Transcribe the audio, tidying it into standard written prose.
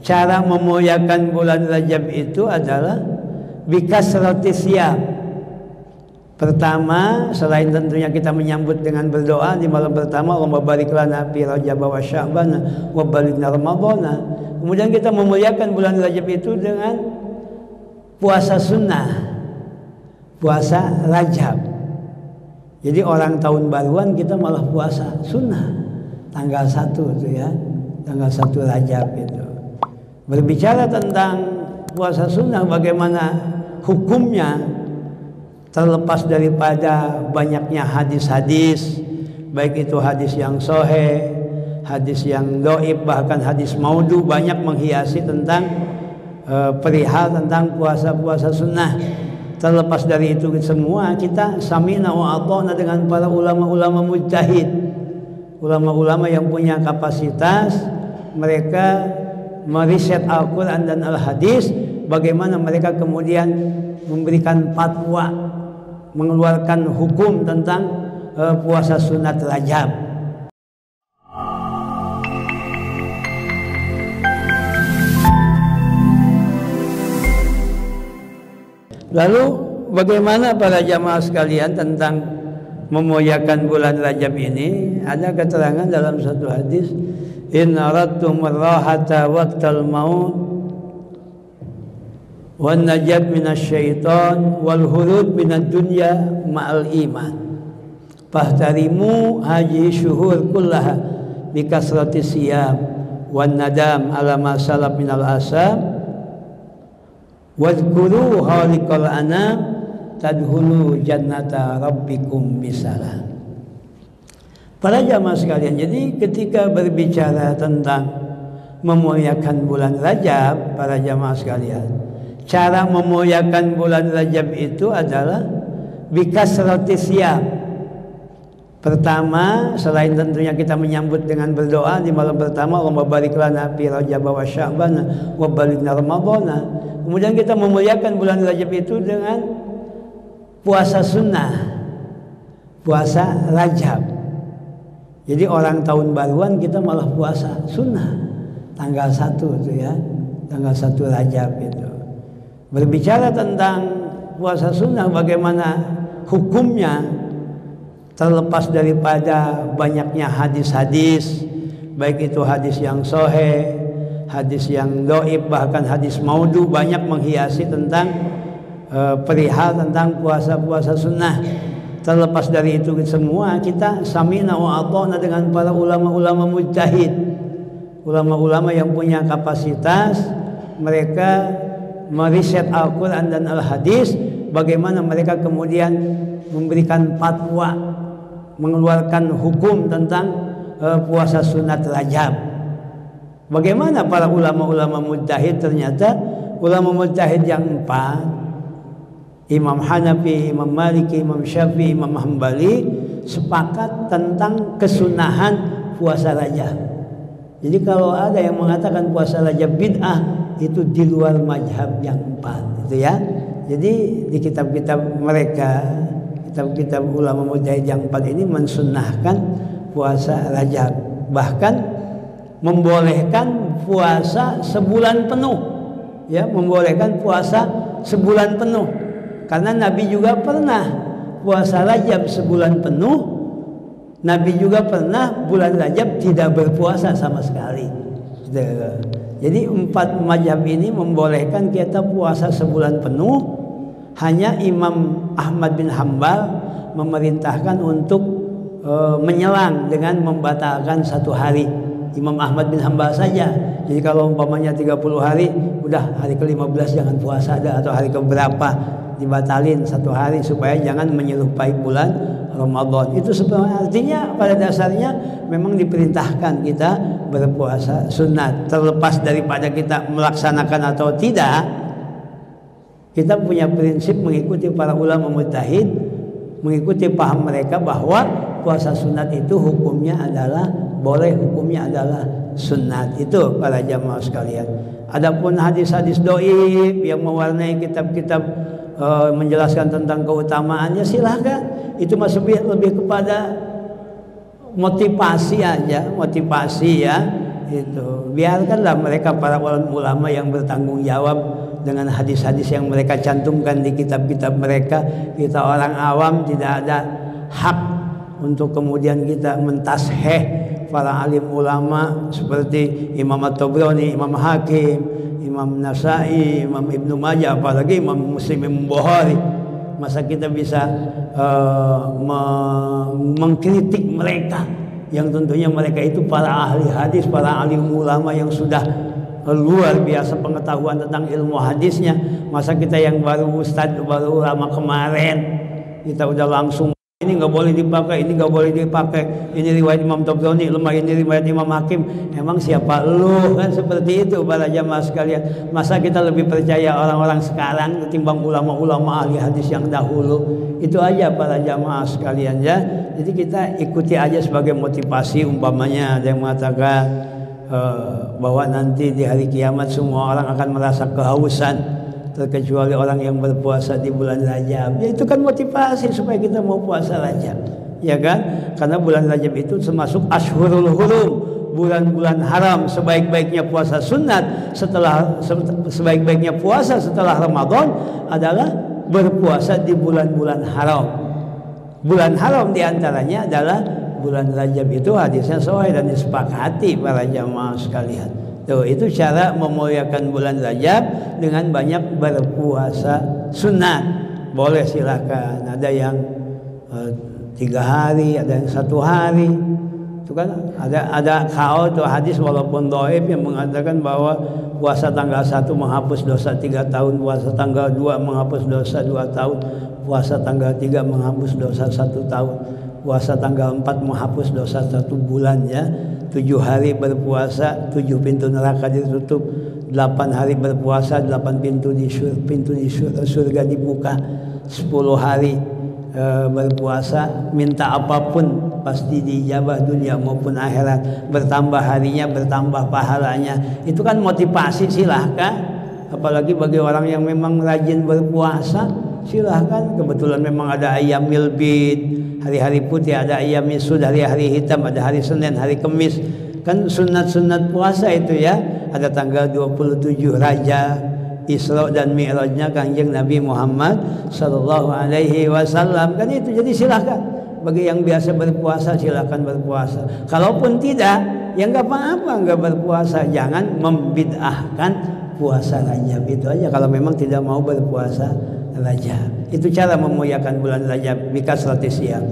Cara memuliakan bulan Rajab itu adalah bikasrati siyam. Pertama, selain tentunya kita menyambut dengan berdoa di malam pertama, Allahumma barik lana fi Rajab wa Sya'ban wa balighna Ramadhana. Kemudian kita memuliakan bulan Rajab itu dengan puasa sunnah, puasa Rajab. Jadi orang tahun baruan kita malah puasa sunnah tanggal 1 itu ya, tanggal 1 Rajab itu. Berbicara tentang puasa sunnah, bagaimana hukumnya, terlepas daripada banyaknya hadis-hadis, baik itu hadis yang sahih, hadis yang dhaif, bahkan hadis maudhu, banyak menghiasi tentang perihal tentang puasa-puasa sunnah. Terlepas dari itu semua, kita sami'na wa ata'na dengan para ulama-ulama mujtahid, ulama-ulama yang punya kapasitas. Mereka meriset Al-Quran dan Al-Hadis, bagaimana mereka kemudian memberikan fatwa, mengeluarkan hukum tentang puasa sunat Rajab. Lalu bagaimana para jamaah sekalian tentang memuliakan bulan Rajab ini? Ada keterangan dalam satu hadis, in aradtum ar-rahata waqtal maut wan najat minasyaiton wal hurud minad dunya ma'al iman fahtarimu haji syuhur kullaha bikasrati siyam wan nadam ala ma salaf minal asam wadhkuru khaliqal anam tadkhulu jannata rabbikum bisalam. Para jamaah sekalian, jadi ketika berbicara tentang memuliakan bulan Rajab, para jamaah sekalian, cara memuliakan bulan Rajab itu adalah bikasrati siyam. Pertama, selain tentunya kita menyambut dengan berdoa di malam pertama, Allahumma barik lana fi Rajab wa Sya'ban wa balighna Ramadhana. Kemudian kita memuliakan bulan Rajab itu dengan puasa sunnah, puasa Rajab. Jadi orang tahun baruan kita malah puasa sunnah tanggal 1 itu ya, tanggal 1 Rajab itu. Berbicara tentang puasa sunnah, bagaimana hukumnya, terlepas daripada banyaknya hadis-hadis, baik itu hadis yang sahih, hadis yang dhaif, bahkan hadis maudhu, banyak menghiasi tentang perihal tentang puasa-puasa sunnah. Terlepas dari itu semua, kita sami'na wa ata'na dengan para ulama-ulama mujtahid, ulama-ulama yang punya kapasitas. Mereka meriset Al-Quran dan Al-Hadis, bagaimana mereka kemudian memberikan fatwa, mengeluarkan hukum tentang puasa sunat Rajab. Bagaimana para ulama-ulama mujtahid? Ternyata ulama mujtahid yang 4, Imam Hanafi, Imam Maliki, Imam Syafi'i, Imam Hambali, sepakat tentang kesunahan puasa Rajab. Jadi kalau ada yang mengatakan puasa Rajab bid'ah, itu di luar mazhab yang 4 itu ya. Jadi di kitab-kitab mereka, kitab-kitab ulama mujtahid yang 4 ini mensunnahkan puasa Rajab, bahkan membolehkan puasa sebulan penuh, ya, membolehkan puasa sebulan penuh. Karena Nabi juga pernah puasa Rajab sebulan penuh. Nabi juga pernah bulan Rajab tidak berpuasa sama sekali. Jadi 4 mazhab ini membolehkan kita puasa sebulan penuh. Hanya Imam Ahmad bin Hambal memerintahkan untuk menyelang dengan membatalkan 1 hari. Imam Ahmad bin Hambal saja. Jadi kalau umpamanya 30 hari, udah hari ke-15 jangan puasa ada, atau hari keberapa dibatalin 1 hari supaya jangan menyerupai bulan Ramadan. Itu sebenarnya artinya pada dasarnya memang diperintahkan kita berpuasa sunat. Terlepas daripada kita melaksanakan atau tidak, kita punya prinsip mengikuti para ulama mujtahid, mengikuti paham mereka bahwa puasa sunat itu hukumnya adalah boleh, hukumnya adalah sunat. Itu para jamaah sekalian. Adapun hadis-hadis dhaif yang mewarnai kitab-kitab menjelaskan tentang keutamaannya, silahkan. Itu masih lebih kepada motivasi aja, motivasi ya. Itu biarkanlah mereka para ulama yang bertanggung jawab dengan hadis-hadis yang mereka cantumkan di kitab-kitab mereka. Kita orang awam tidak ada hak untuk kemudian kita mentasheh para alim ulama seperti Imam At-Tabrani, Imam Hakim, Imam Nasai, Imam Ibnu Majah, apalagi Imam Muslim, Imam Bukhari. Masa kita bisa mengkritik mereka yang tentunya mereka itu para ahli hadis, para alim ulama yang sudah luar biasa pengetahuan tentang ilmu hadisnya. Masa kita yang baru ustadz, baru ulama kemarin, kita udah langsung ini nggak boleh dipakai, ini nggak boleh dipakai, ini riwayat Imam Tabrani lemah, ini riwayat Imam Hakim. Emang siapa lu? Kan seperti itu para jamaah sekalian. Masa kita lebih percaya orang-orang sekarang ketimbang ulama-ulama ahli hadis yang dahulu? Itu aja para jamaah sekalian ya. Jadi kita ikuti aja sebagai motivasi. Umpamanya ada yang mengatakan bahwa nanti di hari kiamat semua orang akan merasa kehausan terkecuali orang yang berpuasa di bulan Rajab. Ya itu kan motivasi supaya kita mau puasa Rajab, ya kan? Karena bulan Rajab itu termasuk Ashhurul Hurum, bulan-bulan haram. Sebaik-baiknya puasa sunat sebaik-baiknya puasa setelah Ramadan adalah berpuasa di bulan-bulan haram. Bulan haram diantaranya adalah bulan Rajab. Itu hadisnya sahih dan disepakati para jamaah sekalian. Tuh, itu cara memuliakan bulan Rajab dengan banyak berpuasa sunat. Boleh silakan. Ada yang 3 hari, ada yang 1 hari. Itu kan ada kau tuh hadis walaupun dhaif yang mengatakan bahwa puasa tanggal 1 menghapus dosa 3 tahun, puasa tanggal 2 menghapus dosa 2 tahun, puasa tanggal 3 menghapus dosa 1 tahun, puasa tanggal 4 menghapus dosa 1 bulan ya. 7 hari berpuasa, 7 pintu neraka ditutup. 8 hari berpuasa, 8 pintu di surga dibuka. 10 hari berpuasa, minta apapun pasti dijabah dunia maupun akhirat. Bertambah harinya, bertambah pahalanya. Itu kan motivasi, silahkan. Apalagi bagi orang yang memang rajin berpuasa, silahkan. Kebetulan memang ada ayyamil bid, hari-hari putih, ada ayyamil sud, hari-hari hitam, ada hari Senin, hari Kamis. Kan sunat-sunat puasa itu ya. Ada tanggal 27 Rajab, Isra dan Mi'rajnya Kanjeng Nabi Muhammad sallallahu alaihi wasallam. Kan itu, jadi silahkan. Bagi yang biasa berpuasa silahkan berpuasa. Kalaupun tidak, ya nggak apa-apa nggak berpuasa. Jangan membid'ahkan puasa Rajab, itu aja. Kalau memang tidak mau berpuasa Rajab, itu cara memuliakan bulan Rajab. Bikasratis ya.